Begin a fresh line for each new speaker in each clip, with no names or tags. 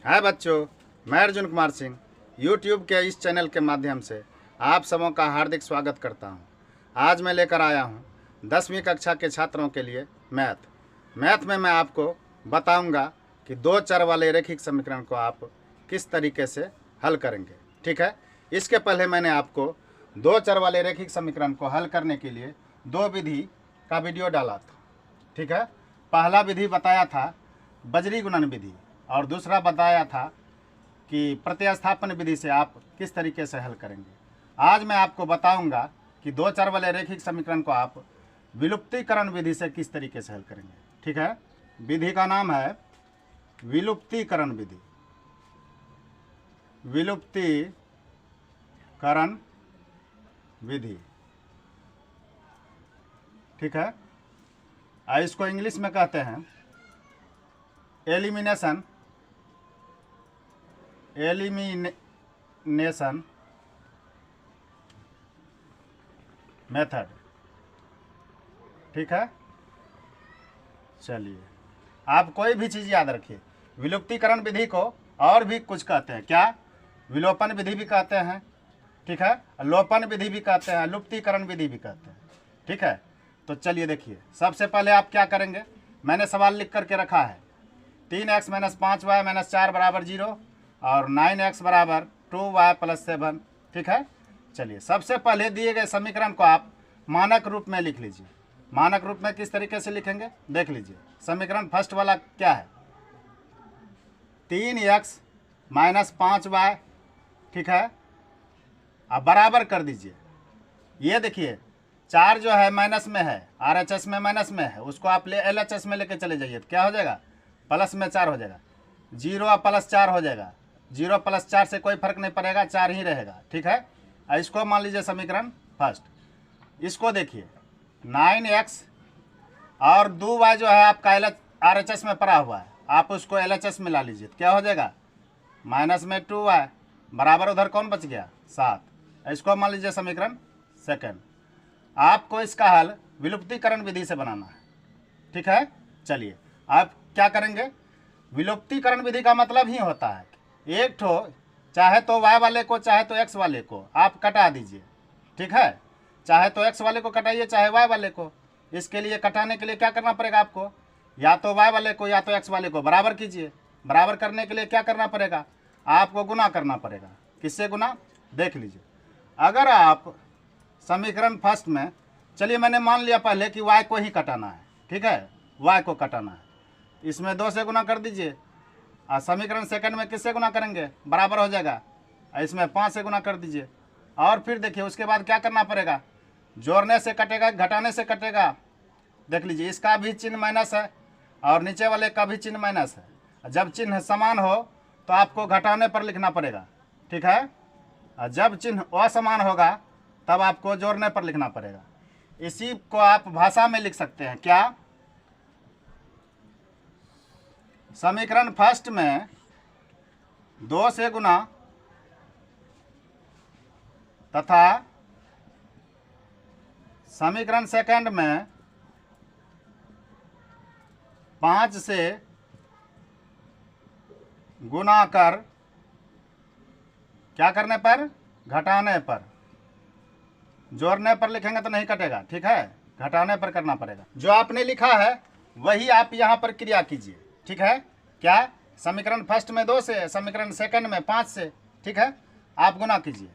हाय बच्चों, मैं अर्जुन कुमार सिंह यूट्यूब के इस चैनल के माध्यम से आप सबों का हार्दिक स्वागत करता हूं। आज मैं लेकर आया हूं 10वीं कक्षा के छात्रों के लिए मैथ में मैं आपको बताऊंगा कि दो चर वाले रैखिक समीकरण को आप किस तरीके से हल करेंगे। ठीक है, इसके पहले मैंने आपको दो चर वाले रैखिक समीकरण को हल करने के लिए दो विधि का वीडियो डाला था। ठीक है, पहला विधि बताया था बजरी गुणन विधि और दूसरा बताया था कि प्रतिस्थापन विधि से आप किस तरीके से हल करेंगे। आज मैं आपको बताऊंगा कि दो चर वाले रैखिक समीकरण को आप विलुप्तीकरण विधि से किस तरीके से हल करेंगे। ठीक है, विधि का नाम है विलुप्तीकरण विधि। विलुप्तीकरण विधि, ठीक है। इसको इंग्लिश में कहते हैं एलिमिनेशन मेथड। ठीक है, चलिए आप कोई भी चीज़ याद रखिए। विलुप्तीकरण विधि को और भी कुछ कहते हैं, क्या? विलोपन विधि भी कहते हैं, ठीक है, लोपन विधि भी कहते हैं, लुप्तीकरण विधि भी कहते हैं। ठीक है, तो चलिए देखिए, सबसे पहले आप क्या करेंगे। मैंने सवाल लिख करके रखा है 3x - 5y - 4 बराबर 0 और 9x बराबर 2y + 7। ठीक है, चलिए सबसे पहले दिए गए समीकरण को आप मानक रूप में लिख लीजिए। मानक रूप में किस तरीके से लिखेंगे देख लीजिए। समीकरण फर्स्ट वाला क्या है? 3x - 5y, ठीक है, अब बराबर कर दीजिए। ये देखिए 4 जो है माइनस में है, RHS में माइनस में है, उसको आप LHS में लेके चले जाइए तो क्या हो जाएगा? प्लस में 4 हो जाएगा। 0 + 4 हो जाएगा। 0 + 4 से कोई फर्क नहीं पड़ेगा, 4 ही रहेगा। ठीक है, इसको मान लीजिए समीकरण फर्स्ट। इसको देखिए 9x और 2y जो है आपका RHS में पड़ा हुआ है, आप उसको LHS में ला लीजिए तो क्या हो जाएगा? माइनस में 2y बराबर उधर कौन बच गया? 7। इसको मान लीजिए समीकरण सेकंड। आपको इसका हल विलुप्तीकरण विधि से बनाना है। ठीक है, चलिए आप क्या करेंगे। विलुप्तीकरण विधि का मतलब ही होता है एक ठो चाहे तो y वाले को चाहे तो x वाले को आप कटा दीजिए। ठीक है, चाहे तो x वाले को कटाइए चाहे y वाले को। इसके लिए कटाने के लिए क्या करना पड़ेगा आपको? या तो y वाले को या तो x वाले को बराबर कीजिए। बराबर करने के लिए क्या करना पड़ेगा? आपको गुना करना पड़ेगा। किससे गुना? देख लीजिए। अगर आप समीकरण फर्स्ट में, चलिए मैंने मान लिया पहले कि y को ही कटाना है। ठीक है, y को कटाना है, इसमें 2 से गुना कर दीजिए। और समीकरण सेकंड में किससे गुना करेंगे? बराबर हो जाएगा, इसमें 5 से गुना कर दीजिए। और फिर देखिए उसके बाद क्या करना पड़ेगा? जोड़ने से कटेगा, घटाने से कटेगा। देख लीजिए इसका भी चिन्ह माइनस है और नीचे वाले का भी चिन्ह माइनस है। जब चिन्ह समान हो तो आपको घटाने पर लिखना पड़ेगा। ठीक है, और जब चिन्ह असमान होगा तब आपको जोड़ने पर लिखना पड़ेगा। इसी को आप भाषा में लिख सकते हैं, क्या? समीकरण फर्स्ट में 2 से गुना तथा समीकरण सेकंड में 5 से गुना कर, क्या करने पर? घटाने पर। जोड़ने पर लिखेंगे तो नहीं कटेगा। ठीक है, घटाने पर करना पड़ेगा। जो आपने लिखा है वही आप यहाँ पर क्रिया कीजिए। ठीक है, क्या? समीकरण फर्स्ट में 2 से, समीकरण सेकंड में 5 से। ठीक है, आप गुना कीजिए।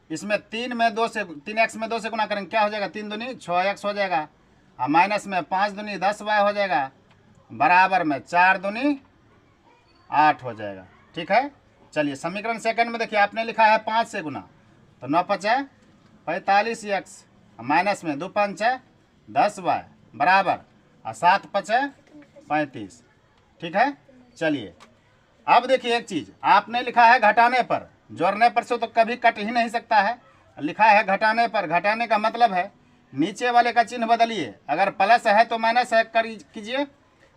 इसमें 3x में 2 से गुना करेंगे, क्या हो जाएगा? 3 दूनी 6x हो जाएगा और माइनस में 5 दूनी 10y हो जाएगा, बराबर में 4 दूनी 8 हो जाएगा। ठीक है, चलिए समीकरण सेकंड में देखिए आपने लिखा है 5 से गुना, तो 9 × 5 = 45x, माइनस में 2 × 5 = 10y बराबर और 7 × 5 = 35। ठीक है, चलिए अब देखिए एक चीज़ आपने लिखा है घटाने पर। जोड़ने पर से तो कभी कट ही नहीं सकता है, लिखा है घटाने पर। घटाने का मतलब है नीचे वाले का चिन्ह बदलिए। अगर प्लस है तो माइनस है कर कीजिए,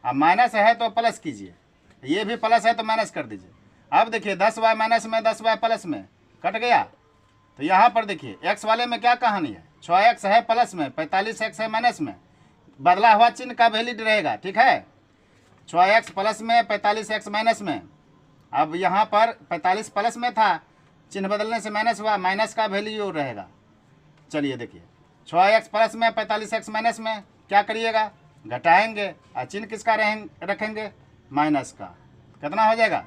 और माइनस है तो प्लस कीजिए। ये भी प्लस है तो माइनस कर दीजिए। अब देखिए 10y माइनस में 10y प्लस में कट गया। तो यहाँ पर देखिए x वाले में क्या कहानी है? 6x है प्लस में, 45x है माइनस में। बदला हुआ चिन्ह का वैलिड रहेगा। ठीक है, 6x प्लस में 45x माइनस में अब यहाँ पर 45 प्लस में था, चिन्ह बदलने से माइनस हुआ, माइनस का वैल्यू रहेगा। चलिए देखिए 6x प्लस में 45x माइनस में क्या करिएगा, घटाएंगे और चिन्ह किसका रखेंगे, माइनस का। कितना हो जाएगा,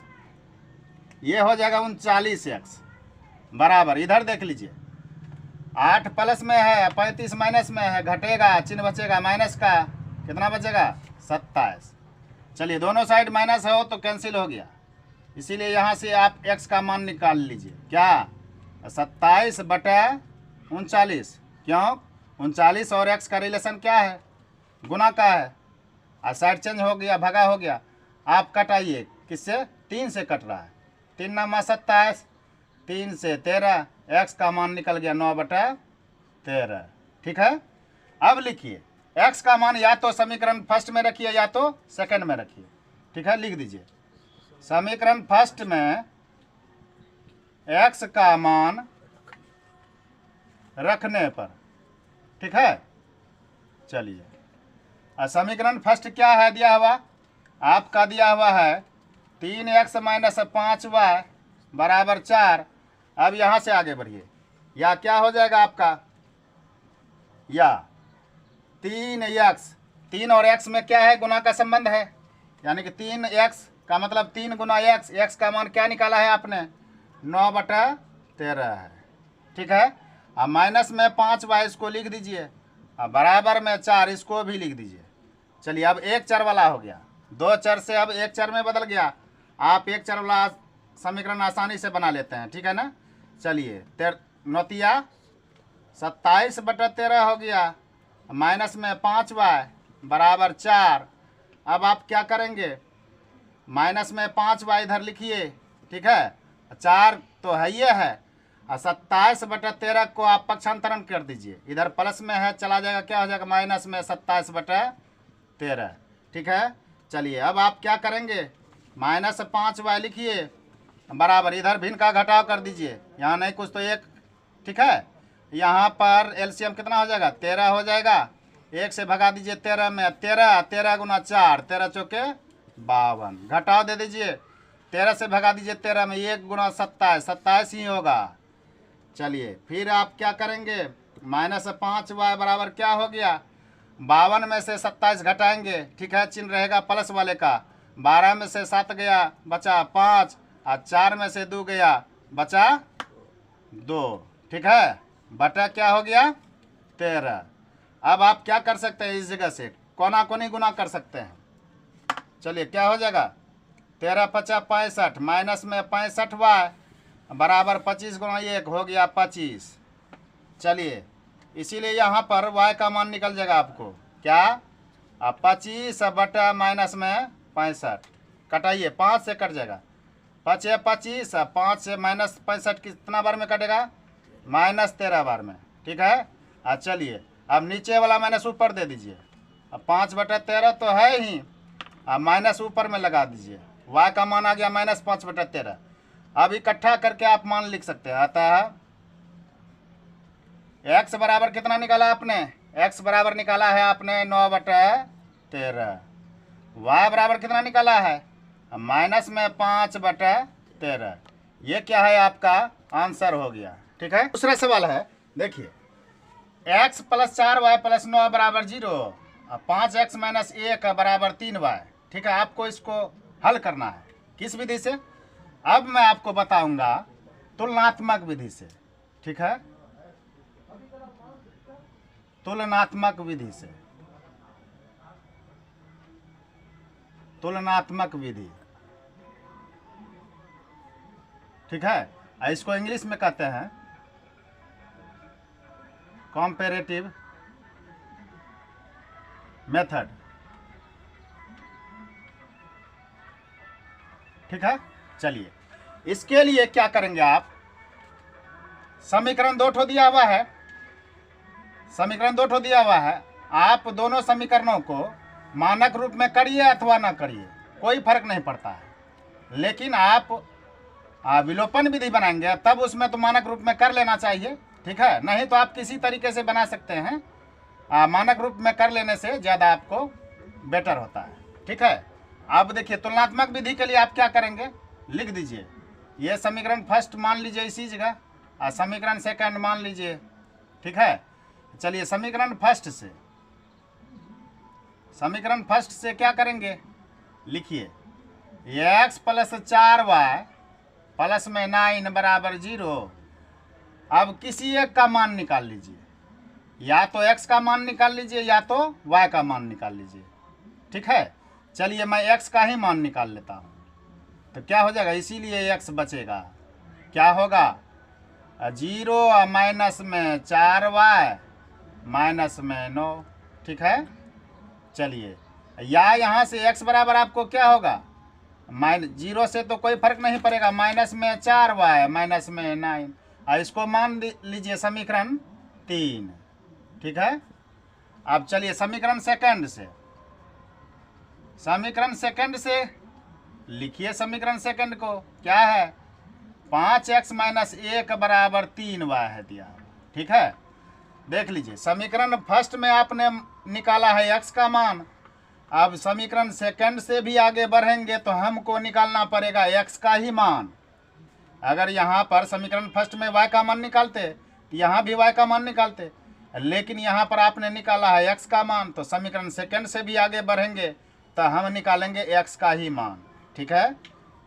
ये हो जाएगा 39x बराबर, इधर देख लीजिए 8 प्लस में है 35 माइनस में है, घटेगा चिन्ह बचेगा माइनस का, कितना बचेगा 27। चलिए दोनों साइड माइनस हो तो कैंसिल हो गया, इसीलिए यहाँ से आप x का मान निकाल लीजिए, क्या 27/39। क्यों, 39 और x का रिलेशन क्या है, गुना का है, और साइड चेंज हो गया, भगा हो गया। आप कटाइए, किससे, 3 से कट रहा है, 3 9 27, 3 से 13, x का मान निकल गया 9/13। ठीक है, अब लिखिए x का मान या तो समीकरण फर्स्ट में रखिए या तो सेकंड में रखिए। ठीक है, लिख दीजिए समीकरण फर्स्ट में x का मान रखने पर। ठीक है, चलिए समीकरण फर्स्ट क्या है दिया हुआ, आपका दिया हुआ है 3x माइनस 5y बराबर 4। अब यहाँ से आगे बढ़िए, या क्या हो जाएगा आपका, या 3x, 3 और x में क्या है, गुना का संबंध है, यानी कि 3x का मतलब 3 गुना x, x का मान क्या निकाला है आपने, 9/13 है। ठीक है, अब माइनस में 5y इसको लिख दीजिए, अब बराबर में 4 इसको भी लिख दीजिए। चलिए अब एक चर वाला हो गया, 2 चर से अब एक चर में बदल गया। आप एक चर वाला समीकरण आसानी से बना लेते हैं, ठीक है ना। चलिए 9 27/13 हो गया, माइनस में 5y बराबर 4। अब आप क्या करेंगे, माइनस में 5y इधर लिखिए। ठीक है, 4 तो है ये है, और 27/13 को आप पक्षांतरण कर दीजिए, इधर प्लस में है चला जाएगा, क्या हो जाएगा माइनस में 27/13। ठीक है, चलिए अब आप क्या करेंगे, माइनस 5y लिखिए बराबर, इधर भिन्न का घटाव कर दीजिए, यहाँ नहीं कुछ तो एक। ठीक है, यहाँ पर एलसीएम कितना हो जाएगा, 13 हो जाएगा, 1 से भगा दीजिए 13 में, 13 गुना 4, 13 चौके 52, घटाव दे दीजिए, 13 से भगा दीजिए 13 में, 1 गुना 27, 27 ही होगा। चलिए फिर आप क्या करेंगे, माइनस 5y बराबर क्या हो गया, 52 में से 27 घटाएंगे। ठीक है, चिन्ह रहेगा प्लस वाले का, 12 में से 7 गया बचा 5, और 4 में से 2 गया बचा 2। ठीक है, बटा क्या हो गया 13। अब आप क्या कर सकते हैं, इस जगह से कोना कोनी गुना कर सकते हैं। चलिए क्या हो जाएगा, 13 5 65, माइनस में 65y बराबर 25 गुना 1 हो गया 25। चलिए इसीलिए यहाँ पर y का मान निकल जाएगा आपको क्या, 25 बटा माइनस में 65, कटाइए 5 से कट जाएगा, 5 है 25, 5 से माइनस 65 कितना बार में कटेगा, -13 बार में। ठीक है, चलिए अब नीचे वाला माइनस ऊपर दे दीजिए, अब 5/13 तो है ही, अब माइनस ऊपर में लगा दीजिए, y का मान आ गया -5/13। अब इकट्ठा करके आप मान लिख सकते हैं, आता है x बराबर कितना निकाला आपने, x बराबर निकाला है आपने 9/13, y बराबर कितना निकाला है, माइनस में 5/13। ये क्या है आपका आंसर हो गया। ठीक है, दूसरा सवाल है, देखिए x + 4y + 9 बराबर 0, 5x - 1 बराबर 3y। ठीक है, आपको इसको हल करना है, किस विधि से, अब मैं आपको बताऊंगा तुलनात्मक विधि से। ठीक है, तुलनात्मक विधि से, तुलनात्मक विधि। ठीक है, इसको इंग्लिश में कहते हैं कंपैरेटिव मेथड। ठीक है, चलिए इसके लिए क्या करेंगे आप, समीकरण 2 ठो दिया हुआ है, समीकरण 2 ठो दिया हुआ है, आप दोनों समीकरणों को मानक रूप में करिए अथवा ना करिए, कोई फर्क नहीं पड़ता है, लेकिन आप विलोपन विधि बनाएंगे तब उसमें तो मानक रूप में कर लेना चाहिए। ठीक है, नहीं तो आप किसी तरीके से बना सकते हैं, मानक रूप में कर लेने से ज़्यादा आपको बेटर होता है। ठीक है, अब देखिए तुलनात्मक विधि के लिए आप क्या करेंगे, लिख दीजिए। ये समीकरण फर्स्ट मान लीजिए इसी जगह, और समीकरण सेकंड मान लीजिए, ठीक है। चलिए समीकरण फर्स्ट से क्या करेंगे, लिखिए x प्लस 4y प्लस में 9 बराबर 0। अब किसी एक का मान निकाल लीजिए, या तो x का मान निकाल लीजिए या तो y का मान निकाल लीजिए, ठीक है। चलिए मैं x का ही मान निकाल लेता हूँ, तो क्या हो जाएगा, इसीलिए x बचेगा। क्या होगा, 0 माइनस में 4y माइनस में 9, ठीक है। चलिए या यहाँ से x बराबर आपको क्या होगा, 0 से तो कोई फर्क नहीं पड़ेगा, माइनस में 4y माइनस में 9, और इसको मान लीजिए समीकरण 3, ठीक है। अब चलिए समीकरण सेकंड से लिखिए। समीकरण सेकंड को क्या है, 5x माइनस 1 बराबर 3y है दिया, ठीक है। देख लीजिए समीकरण फर्स्ट में आपने निकाला है x का मान, अब समीकरण सेकंड से भी आगे बढ़ेंगे तो हमको निकालना पड़ेगा x का ही मान। अगर यहाँ पर समीकरण फर्स्ट में y का मान निकालते तो यहाँ भी y का मान निकालते, लेकिन यहाँ पर आपने निकाला है x का मान, तो समीकरण सेकंड से भी आगे बढ़ेंगे तो हम निकालेंगे x का ही मान, ठीक है।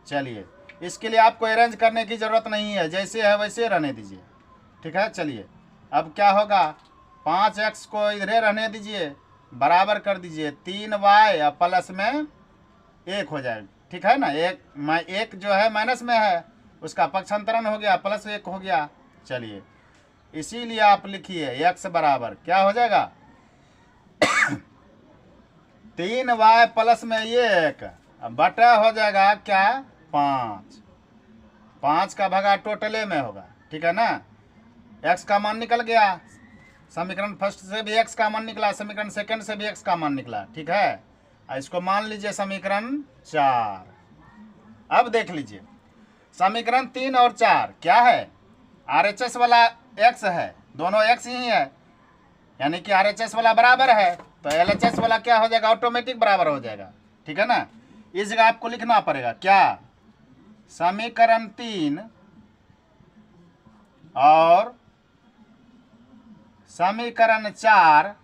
चलिए इसके लिए आपको अरेंज करने की ज़रूरत नहीं है, जैसे है वैसे रहने दीजिए, ठीक है। चलिए अब क्या होगा, 5x को इधरे रहने दीजिए, बराबर कर दीजिए 3y प्लस में 1 हो जाएगा, ठीक है ना। एक जो है माइनस में है उसका पक्षांतरण हो गया, प्लस 1 हो गया। चलिए इसीलिए आप लिखिए x बराबर क्या हो जाएगा 3y प्लस में 1 बटा हो जाएगा क्या 5 का भागा टोटले में होगा, ठीक है ना। x का मान निकल गया, समीकरण फर्स्ट से भी x का मान निकला, समीकरण सेकंड से भी x का मान निकला, ठीक है। इसको मान लीजिए समीकरण 4। अब देख लीजिए समीकरण 3 और 4 क्या है, RHS वाला x है, दोनों x ही है, यानी कि RHS वाला बराबर है तो LHS वाला क्या हो जाएगा, ऑटोमेटिक बराबर हो जाएगा, ठीक है ना। इस जगह आपको लिखना पड़ेगा क्या, समीकरण 3 और समीकरण 4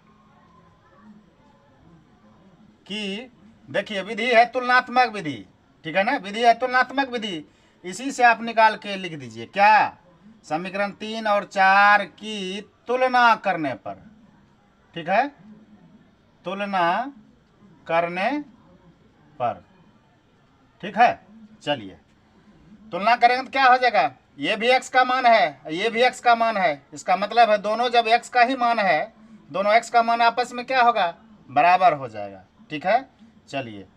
की देखिए विधि है तुलनात्मक विधि, ठीक है ना, विधि है तुलनात्मक विधि, इसी से आप निकाल के लिख दीजिए क्या, समीकरण 3 और 4 की तुलना करने पर, ठीक है, तुलना करने पर, ठीक है। चलिए तुलना करेंगे तो क्या हो जाएगा, ये भी x का मान है, ये भी x का मान है, इसका मतलब है दोनों जब x का ही मान है, दोनों x का मान आपस में क्या होगा, बराबर हो जाएगा, ठीक है। चलिए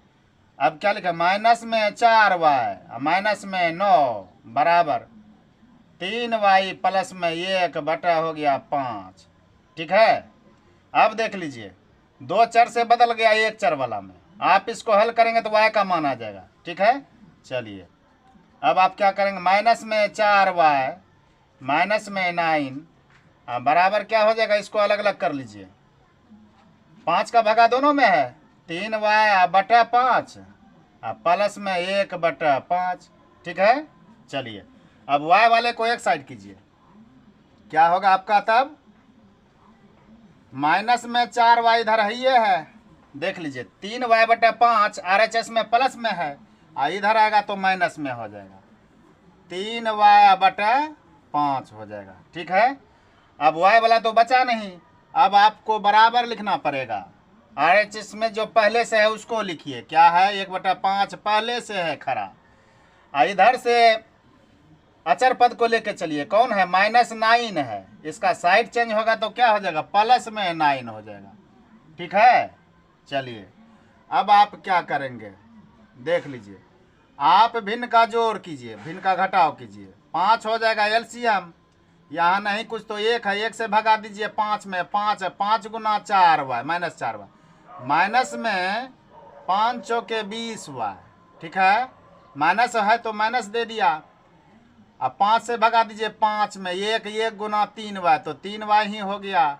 अब क्या लिखा, माइनस में 4y माइनस में 9 बराबर 3y प्लस में 1 बटा हो गया 5, ठीक है। अब देख लीजिए 2 चर से बदल गया 1 चर वाला में, आप इसको हल करेंगे तो y का मान आ जाएगा, ठीक है। चलिए अब आप क्या करेंगे, माइनस में 4y माइनस में 9 बराबर क्या हो जाएगा, इसको अलग अलग कर लीजिए, 5 का भागा दोनों में है, 3y बटा 5 प्लस में 1 बटा 5, ठीक है। चलिए अब y वाले को एक साइड कीजिए, क्या होगा आपका, तब माइनस में 4y इधर ही है, देख लीजिए 3y बटा 5 RHS में प्लस में है, इधर आएगा तो माइनस में हो जाएगा, 3y बटा 5 हो जाएगा, ठीक है। अब y वाला तो बचा नहीं, अब आपको बराबर लिखना पड़ेगा, RHS में जो पहले से है उसको लिखिए, क्या है 1 बटा 5 पहले से है खड़ा, इधर से अचर पद को लेके चलिए, कौन है, -9 है, इसका साइड चेंज होगा तो क्या हो जाएगा, प्लस में 9 हो जाएगा, ठीक है। चलिए अब आप क्या करेंगे, देख लीजिए, आप भिन्न का जोड़ कीजिए, भिन्न का घटाव कीजिए, 5 हो जाएगा LCM, यहाँ नहीं कुछ तो 1 है, 1 से भगा दीजिए 5 में, 5 है, 5 गुना 4y माइनस 4y, माइनस में 5 चौके 20y, ठीक है, माइनस है तो माइनस दे दिया, अब 5 से भगा दीजिए 5 में, 1 गुना 3y तो 3y ही हो गया,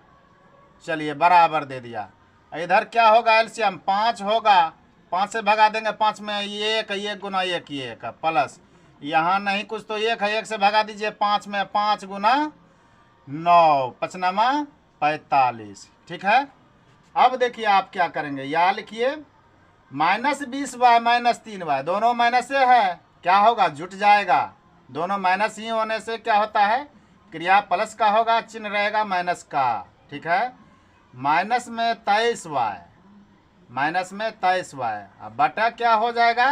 चलिए बराबर दे दिया। इधर क्या होगा, एलसीएम 5 होगा 5 से भगा देंगे, 5 में एक, एक गुना एक, ये एक प्लस, यहाँ नहीं कुछ तो एक है, 1 से भगा दीजिए, 5 में 5 गुना 9, 5 45। ठीक है। अब देखिए आप क्या करेंगे, यहाँ लिखिए -20y -3y, दोनों माइनस से है, क्या होगा, जुट जाएगा। दोनों माइनस ही होने से क्या होता है, क्रिया प्लस का होगा, चिन्ह रहेगा माइनस का। ठीक है। माइनस में 23y, माइनस में 23y, अब बटा क्या हो जाएगा,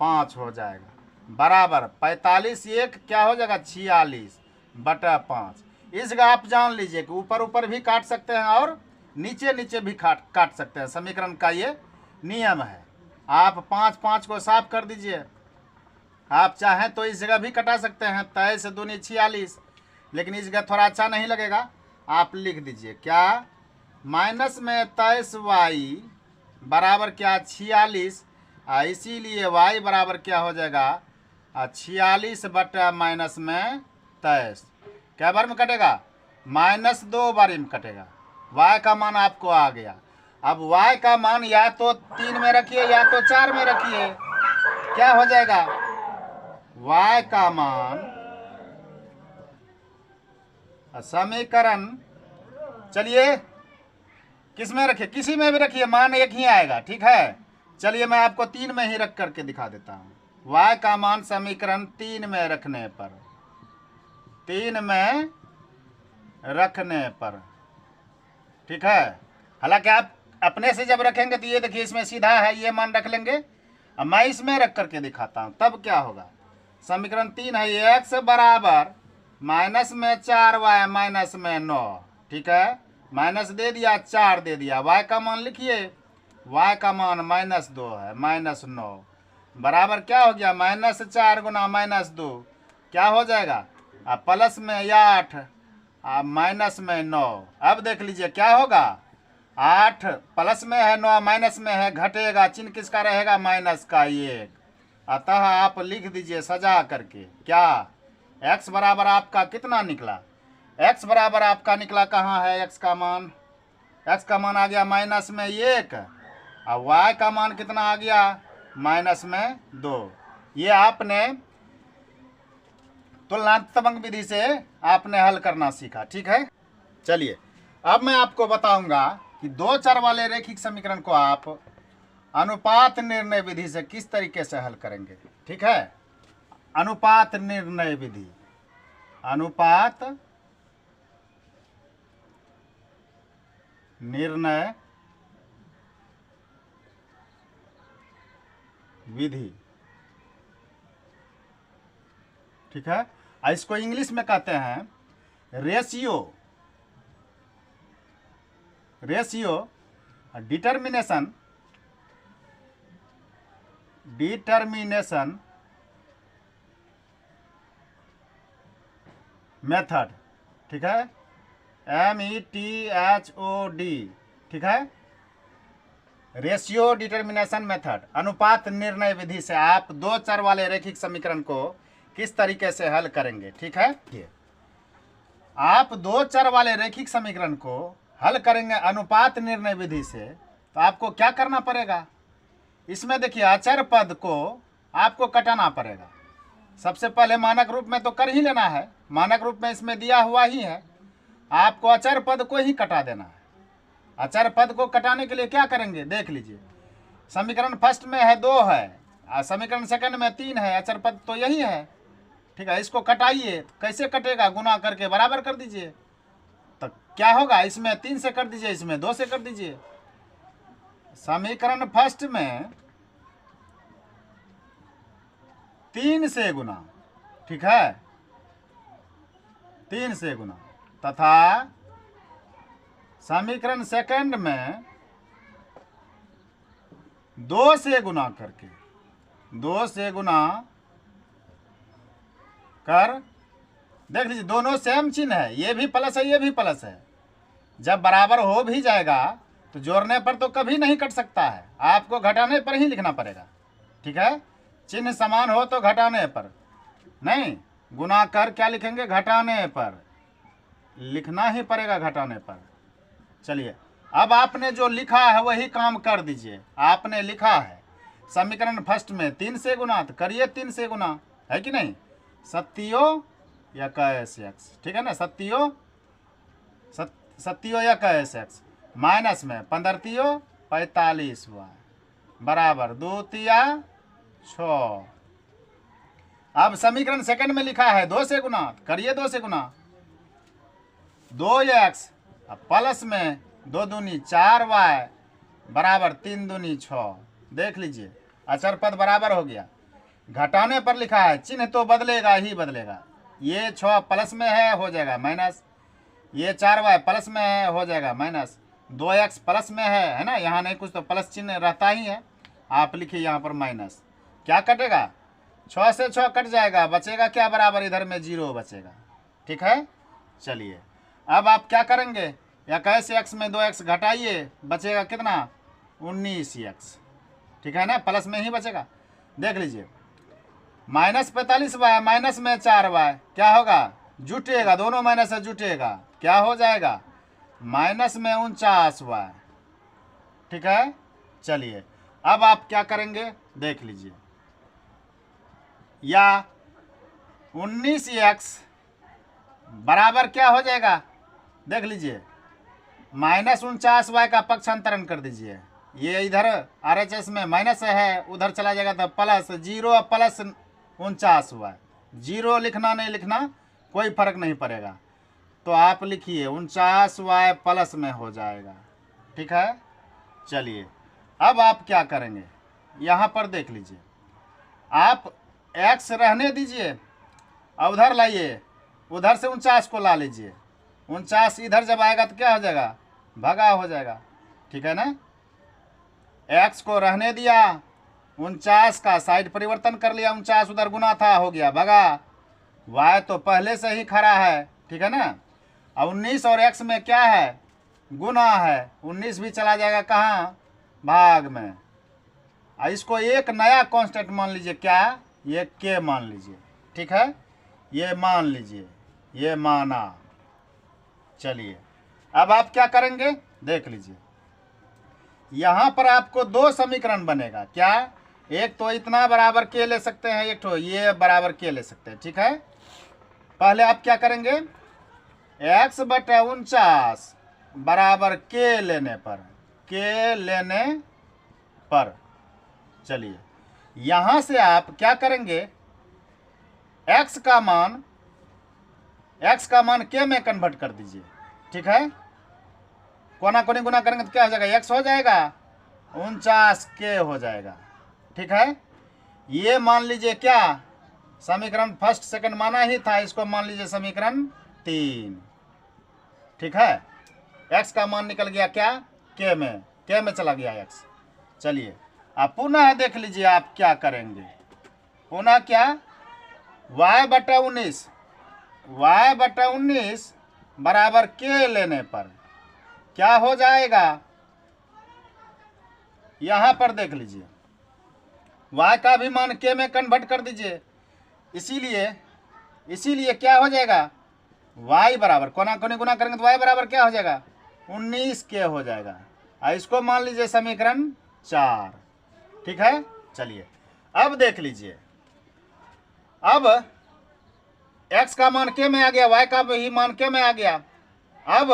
5 हो जाएगा, बराबर 45, एक क्या हो जाएगा, 46 बटा 5। इस जगह आप जान लीजिए कि ऊपर ऊपर भी काट सकते हैं और नीचे नीचे भी काट सकते हैं, समीकरण का ये नियम है। आप 5 5 को साफ कर दीजिए, आप चाहें तो इस जगह भी कटा सकते हैं, 23 दूनी 46, लेकिन इस जगह थोड़ा अच्छा नहीं लगेगा, आप लिख दीजिए क्या, माइनस में 23y बराबर क्या, 46, इसीलिए y बराबर क्या हो जाएगा, 46 बटा माइनस में 23, क्या बार में कटेगा, -2 बारी में कटेगा। y का मान आपको आ गया। अब y का मान या तो 3 में रखिए या तो 4 में रखिए, क्या हो जाएगा, y का मान समीकरण, चलिए किस में रखिए, किसी में भी रखिए, मान एक ही आएगा। ठीक है। चलिए मैं आपको 3 में ही रख करके दिखा देता हूँ। y का मान समीकरण 3 में रखने पर, 3 में रखने पर, ठीक है। हालांकि आप अपने से जब रखेंगे तो ये देखिए इसमें सीधा है, ये मान रख लेंगे। अब मैं इसमें रख करके दिखाता हूँ, तब क्या होगा, समीकरण 3 है, x बराबर माइनस में 4y माइनस में 9। ठीक है, माइनस दे दिया, 4 दे दिया, y का मान लिखिए, y का मान -2 है, -9 बराबर क्या हो गया, -4 गुना -2 क्या हो जाएगा, अब प्लस में 8, अब माइनस में 9। अब देख लीजिए क्या होगा, 8 प्लस में है, 9 माइनस में है, घटेगा, चिन्ह किसका रहेगा, माइनस का 1। अतः आप लिख दीजिए सजा करके क्या, x बराबर आपका कितना निकला, x बराबर आपका निकला कहाँ है, x का मान आ गया माइनस में 1, और y का मान कितना आ गया, -2। ये आपने तुलनात्मक विधि से आपने हल करना सीखा। ठीक है। चलिए अब मैं आपको बताऊंगा कि 2 चर वाले रैखिक समीकरण को आप अनुपात निर्णय विधि से किस तरीके से हल करेंगे। ठीक है। अनुपात निर्णय विधि, अनुपात निर्णय विधि। ठीक है। इसको इंग्लिश में कहते हैं रेशियो डिटर्मिनेशन मेथड। ठीक है, METHOD। ठीक है, रेशियो डिटर्मिनेशन मेथड, अनुपात निर्णय विधि से आप 2 चर वाले रैखिक समीकरण को किस तरीके से हल करेंगे। ठीक है, आप 2 चर वाले रैखिक समीकरण को हल करेंगे अनुपात निर्णय विधि से, तो आपको क्या करना पड़ेगा, इसमें देखिए अचर पद को आपको कटाना पड़ेगा। सबसे पहले मानक रूप में तो कर ही लेना है, मानक रूप में इसमें दिया हुआ ही है, आपको अचर पद को ही कटा देना है। अचर पद को कटाने के लिए क्या करेंगे, देख लीजिए, समीकरण फर्स्ट में है 2 है, और समीकरण सेकंड में 3 है, अचर पद तो यही है। ठीक है, इसको कटाइए, कैसे कटेगा, गुना करके बराबर कर दीजिए, तो क्या होगा, इसमें 3 से कर दीजिए, इसमें 2 से कर दीजिए। समीकरण फर्स्ट में 3 से गुना, ठीक है, 3 से गुना, तथा समीकरण सेकंड में 2 से गुना करके, 2 से गुना कर, देख लीजिए दोनों सेम चिन्ह है, ये भी प्लस है ये भी प्लस है। जब बराबर हो भी जाएगा तो जोड़ने पर तो कभी नहीं कट सकता है, आपको घटाने पर ही लिखना पड़ेगा। ठीक है, चिन्ह समान हो तो घटाने पर नहीं, गुना कर क्या लिखेंगे, घटाने पर लिखना ही पड़ेगा, घटाने पर। चलिए अब आपने जो लिखा है वही काम कर दीजिए। आपने लिखा है समीकरण फर्स्ट में 3 से गुना, तो करिए 3 से गुना, है कि नहीं। सत्तियो या कैश एक्स, ठीक है ना, सत्तियो या कैश एक्स माइनस में 15 45 वाई बराबर 2 तिया 6। अब समीकरण सेकंड में लिखा है 2 से गुना, करिए 2 से गुना, 2x प्लस में 2 दूनी 4 वाई बराबर 3 दूनी 6। देख लीजिए अचर पद बराबर हो गया। घटाने पर लिखा है चिन्ह तो बदलेगा ही बदलेगा। ये 6 प्लस में है हो जाएगा माइनस, ये 4y प्लस में है हो जाएगा माइनस, 2x प्लस में है ना, यहाँ नहीं कुछ तो प्लस चिन्ह रहता ही है, आप लिखिए यहाँ पर माइनस। क्या कटेगा, 6 से 6 कट जाएगा, बचेगा क्या बराबर, इधर में 0 बचेगा। ठीक है, चलिए अब आप क्या करेंगे, या कैसे x में 2x घटाइए, बचेगा कितना 19x, ठीक है ना, प्लस में ही बचेगा। देख लीजिए माइनस 45y माइनस में 4y क्या होगा, जुटेगा, दोनों माइनस से जुटेगा, क्या हो जाएगा माइनस में 49y। ठीक है, चलिए अब आप क्या करेंगे देख लीजिए, या 19x बराबर क्या हो जाएगा, देख लीजिए माइनस 49y का पक्षांतरण कर दीजिए, ये इधर RHS में माइनस है, उधर चला जाएगा तो प्लस 0 प्लस 49y, 0 लिखना नहीं लिखना कोई फर्क नहीं पड़ेगा, तो आप लिखिए 49y प्लस में हो जाएगा। ठीक है, चलिए अब आप क्या करेंगे, यहाँ पर देख लीजिए, आप x रहने दीजिए, उधर लाइए, उधर से 49 को ला लीजिए, 49 इधर जब आएगा तो क्या हो जाएगा, भगा हो जाएगा। ठीक है ना, x को रहने दिया, 49 का साइड परिवर्तन कर लिया, 49 उधर गुना था हो गया भगा, y तो पहले से ही खड़ा है। ठीक है ना, अब 19 और x में क्या है, गुना है, 19 भी चला जाएगा कहाँ, भाग में। इसको एक नया कांस्टेंट मान लीजिए, क्या, ये k मान लीजिए। ठीक है, ये मान लीजिए, ये माना। चलिए अब आप क्या करेंगे देख लीजिए, यहाँ पर आपको 2 समीकरण बनेगा, क्या, एक तो इतना बराबर k ले सकते हैं, एक तो ये बराबर k ले सकते हैं। ठीक है, पहले आप क्या करेंगे, x बटे 49 बराबर k लेने पर, चलिए यहाँ से आप क्या करेंगे, x का मान k में कन्वर्ट कर दीजिए। ठीक है, कोना कोनी गुना करेंगे तो क्या हो जाएगा, x हो जाएगा, 49k हो जाएगा। ठीक है, ये मान लीजिए क्या, समीकरण फर्स्ट सेकंड माना ही था, इसको मान लीजिए समीकरण 3। ठीक है, x का मान निकल गया क्या, k में चला गया x। चलिए अब पुनः देख लीजिए आप क्या करेंगे, पुनः क्या, y बटा 19 बराबर k लेने पर क्या हो जाएगा, यहां पर देख लीजिए y का भी मान k में कन्वर्ट कर दीजिए, इसीलिए क्या हो जाएगा, y बराबर कोना कोनी गुना करेंगे तो y बराबर क्या हो जाएगा, 19k हो जाएगा। इसको मान लीजिए समीकरण 4। ठीक है, चलिए अब देख लीजिए, अब x का मान k में आ गया, y का भी मान k में आ गया, अब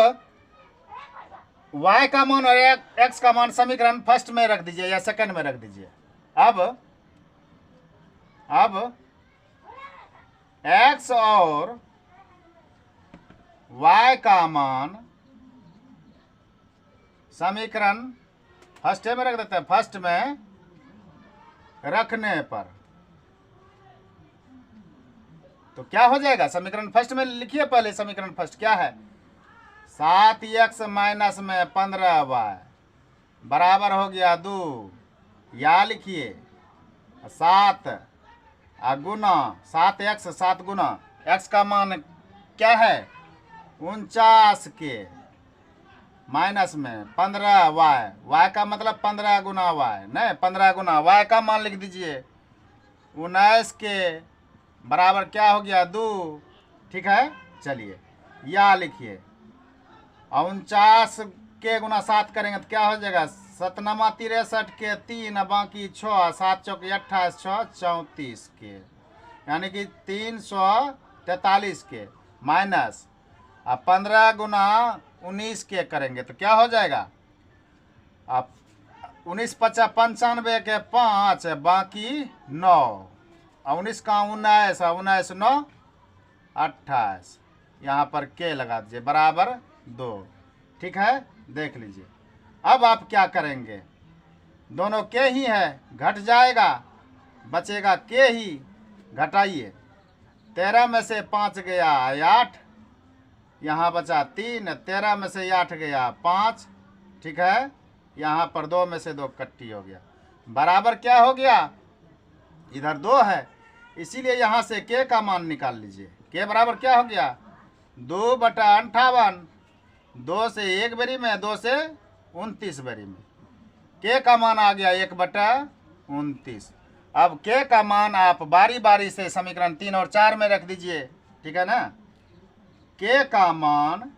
y का मान और x का मान समीकरण फर्स्ट में रख दीजिए या सेकंड में रख दीजिए। अब x और y का मान समीकरण फर्स्ट में रख देते हैं, फर्स्ट में रखने पर तो क्या हो जाएगा, समीकरण फर्स्ट में लिखिए, पहले समीकरण फर्स्ट क्या है, 7x माइनस में 15y बराबर हो गया 2, या लिखिए 7 गुना 7x 7 गुना x का मान क्या है 49k माइनस में 15y, y का मतलब 15 गुना y, नहीं 15 गुना y का मान लिख दीजिए 19k बराबर क्या हो गया 2। ठीक है, चलिए या लिखिए 49 के गुना 7 करेंगे तो क्या हो जाएगा, 7 नमा 63 के 3 बाकी 6, 7 चौक 28, 6 34 के, यानी कि 343 के माइनस 15 गुना 19 के करेंगे तो क्या हो जाएगा, अब 19 50 95 के 5 बाकी 9, 19 का 19, 19 9 28, यहाँ पर के लगा दीजिए बराबर 2। ठीक है, देख लीजिए। अब आप क्या करेंगे, दोनों के ही है, घट जाएगा, बचेगा के ही, घटाइए। 13 में से 5 गया 8, यहाँ बचा 3, 13 में से 8 गया 5। ठीक है, यहाँ पर 2 में से 2 कट्टी हो गया, बराबर क्या हो गया, इधर 2 है, इसीलिए यहाँ से के का मान निकाल लीजिए। के बराबर क्या हो गया, 2/58, 2 से 1 बेरी में, 2 से 29 बेरी में, के का मान आ गया 1/29। अब के का मान आप बारी बारी से समीकरण 3 और 4 में रख दीजिए। ठीक है ना, के का मान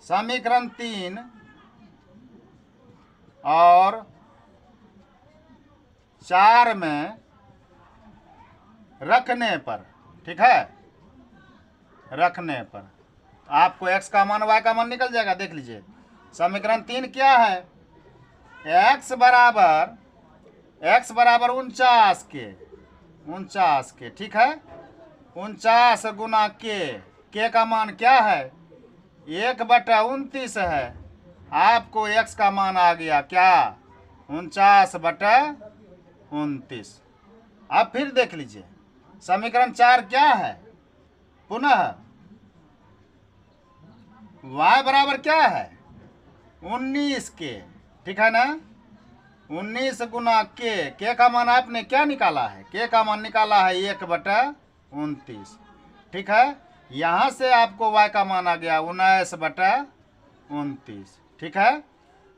समीकरण 3 और 4 में रखने पर, ठीक है, रखने पर आपको x का मान y का मान निकल जाएगा। देख लीजिए, समीकरण 3 क्या है, x बराबर 49 के, ठीक है, 49 गुना के का मान क्या है, 1/29 है। आपको x का मान आ गया क्या, 49/29। अब फिर देख लीजिए, समीकरण 4 क्या है, पुनः y बराबर क्या है, 19 के, ठीक है ना, 19 गुना के का मान आपने क्या निकाला है, के का मान निकाला है 1/29। ठीक है, यहाँ से आपको y का मान आ गया 19/29। ठीक है,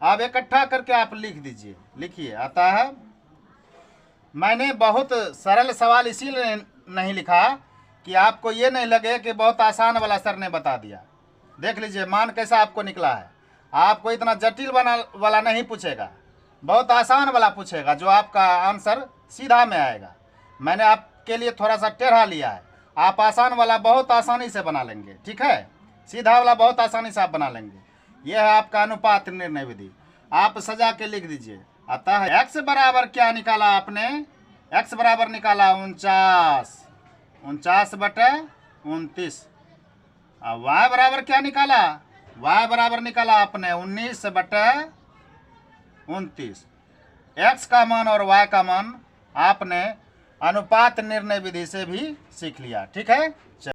अब इकट्ठा करके आप लिख दीजिए। लिखिए, आता है, मैंने बहुत सरल सवाल इसीलिए नहीं लिखा कि आपको ये नहीं लगे कि बहुत आसान वाला सर ने बता दिया। देख लीजिए मान कैसा आपको निकला है, आपको इतना जटिल वाला नहीं पूछेगा, बहुत आसान वाला पूछेगा, जो आपका आंसर सीधा में आएगा। मैंने आपके लिए थोड़ा सा टेढ़ा लिया है, आप आसान वाला बहुत आसानी से बना लेंगे। ठीक है, सीधा वाला बहुत आसानी से आप बना लेंगे। यह है आपका अनुपात निर्णय विधि, आप सजा के लिख दीजिए। अतः x बराबर क्या निकाला आपने, x बराबर निकाला 49/29। अब y बराबर क्या निकाला, y बराबर निकाला आपने 19/29। x का मान और y का मान आपने अनुपात निर्णय विधि से भी सीख लिया। ठीक है।